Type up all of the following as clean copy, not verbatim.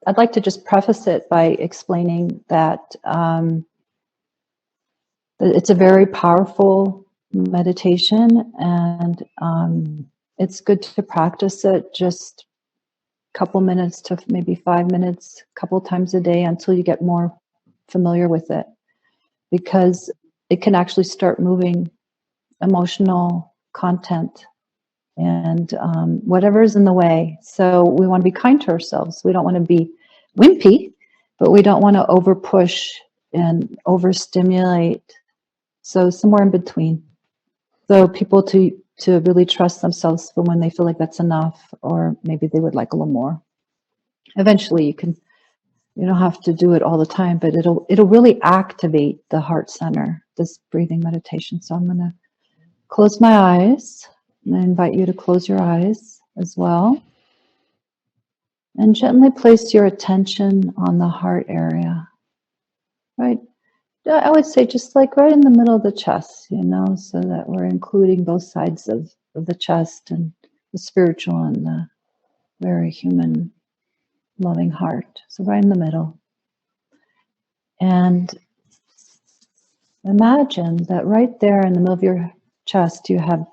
I'd like to just preface it by explaining that it's a very powerful meditation, and it's good to practice it just a couple minutes to maybe 5 minutes, a couple times a day until you get more familiar with it, because it can actually start moving emotional content and whatever's in the way. So we want to be kind to ourselves. We don't want to be wimpy, but we don't want to over push and overstimulate. So somewhere in between. So people to really trust themselves for when they feel like that's enough, or maybe they would like a little more. Eventually you don't have to do it all the time, but it'll really activate the heart center, this breathing meditation. So I'm going to close my eyes, and I invite you to close your eyes as well. And gently place your attention on the heart area, right? I would say just like right in the middle of the chest, so that we're including both sides of the chest, and the spiritual and the very human, loving heart. So right in the middle. And imagine that right there in the middle of your chest, you have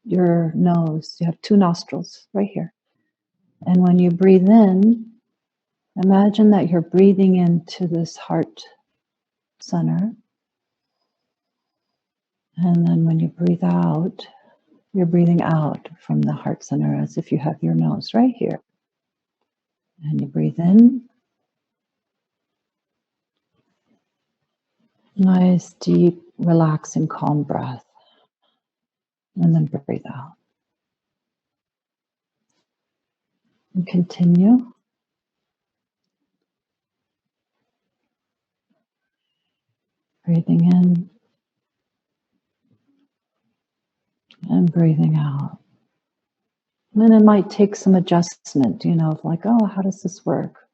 your nose, you have 2 nostrils right here. And when you breathe in, imagine that you're breathing into this heart center. And then when you breathe out, you're breathing out from the heart center as if you have your nose right here. And you breathe in. Nice, deep, relaxing, calm breath. And then breathe out. And continue. Breathing in. And breathing out. And it might take some adjustment, of like, oh, how does this work?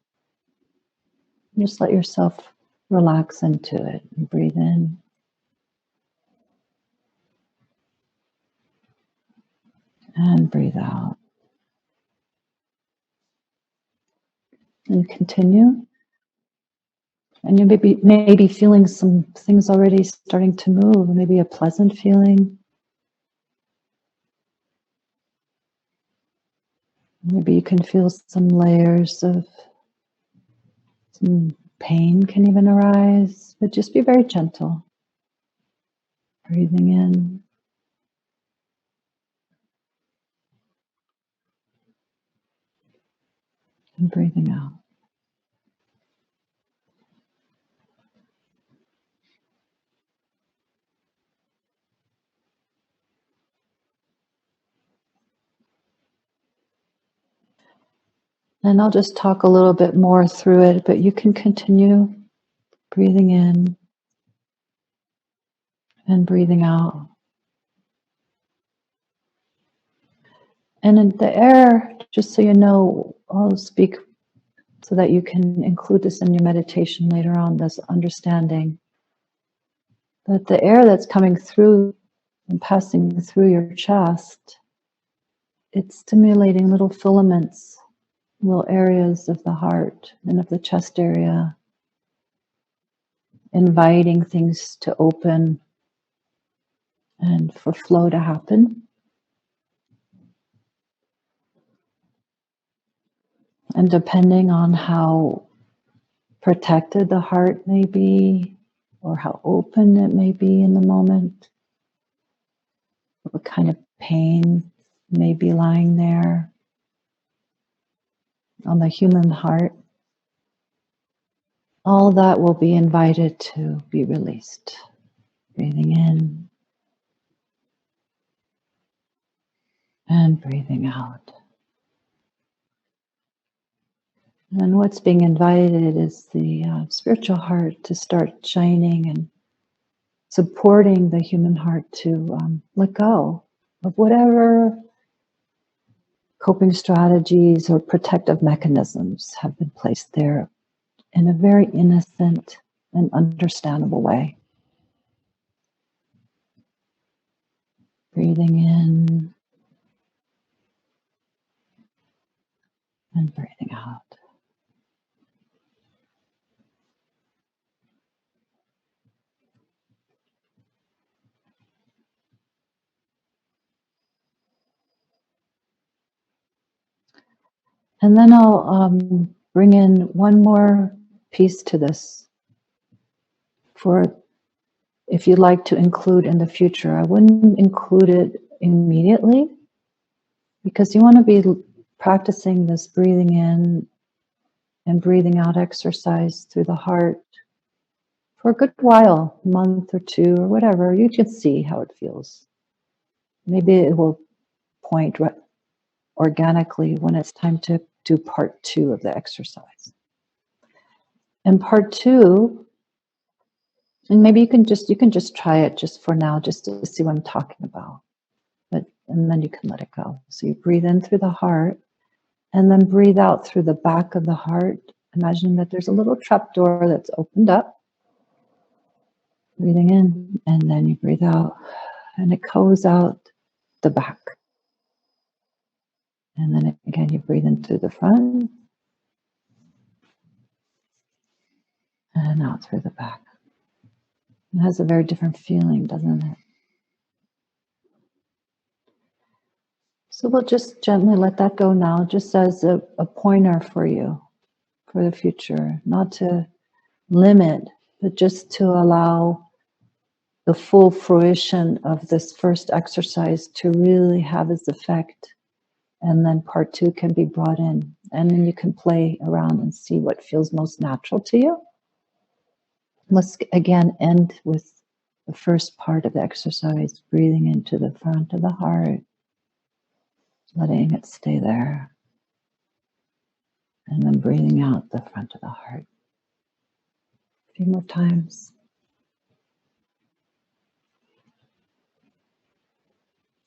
Just let yourself relax into it and breathe in. And breathe out. And continue. And you maybe feeling some things already starting to move, maybe a pleasant feeling. Maybe you can feel some layers of some pain can even arise, but just be very gentle. Breathing in. And breathing out. And I'll just talk a little bit more through it, but you can continue breathing in and breathing out. And in the air, just so you know, I'll speak so that you can include this in your meditation later on, this understanding that the air that's coming through and passing through your chest, it's stimulating little filaments, little areas of the heart and of the chest area, inviting things to open and for flow to happen. And depending on how protected the heart may be, or how open it may be in the moment, what kind of pain may be lying there on the human heart, all that will be invited to be released. Breathing in and breathing out. And what's being invited is the spiritual heart to start shining and supporting the human heart to let go of whatever coping strategies or protective mechanisms have been placed there in a very innocent and understandable way. Breathing in and breathing out. And then I'll bring in one more piece to this for if you'd like to include in the future. I wouldn't include it immediately because you want to be practicing this breathing in and breathing out exercise through the heart for a good while, a month or two or whatever. You can see how it feels. Maybe it will point organically when it's time to do part 2 of the exercise. And part 2, and maybe you can just try it just for now, just to see what I'm talking about. And then you can let it go. So you breathe in through the heart and then breathe out through the back of the heart. Imagine that there's a little trap door that's opened up. Breathing in, and then you breathe out, and it goes out the back. And then again, you breathe in through the front, and out through the back. It has a very different feeling, doesn't it? So we'll just gently let that go now, just as a pointer for you for the future, not to limit, but just to allow the full fruition of this first exercise to really have its effect. And then part 2 can be brought in. And then you can play around and see what feels most natural to you. Let's again end with the first part of the exercise, breathing into the front of the heart, letting it stay there. And then breathing out the front of the heart. A few more times.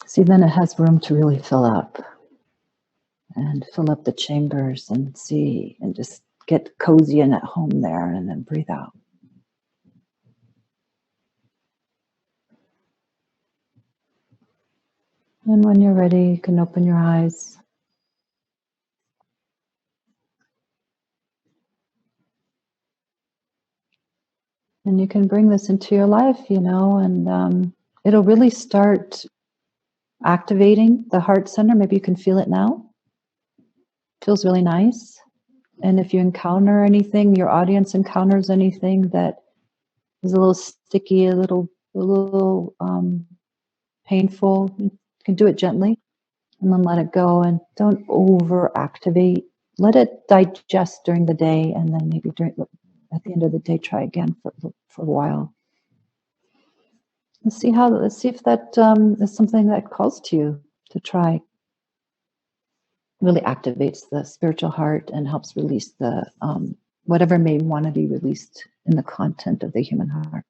See, then it has room to really fill up. And fill up the chambers and see, and just get cozy and at home there, and then breathe out. And when you're ready, you can open your eyes. And you can bring this into your life, and it'll really start activating the heart center. Maybe you can feel it now. Feels really nice. And if you encounter anything, your audience encounters anything that is a little sticky, a little painful, you can do it gently and then let it go, and don't over activate. Let it digest during the day, and then maybe at the end of the day, try again for a while. Let's see if that is something that calls to you to try. Really activates the spiritual heart and helps release the whatever may want to be released in the content of the human heart.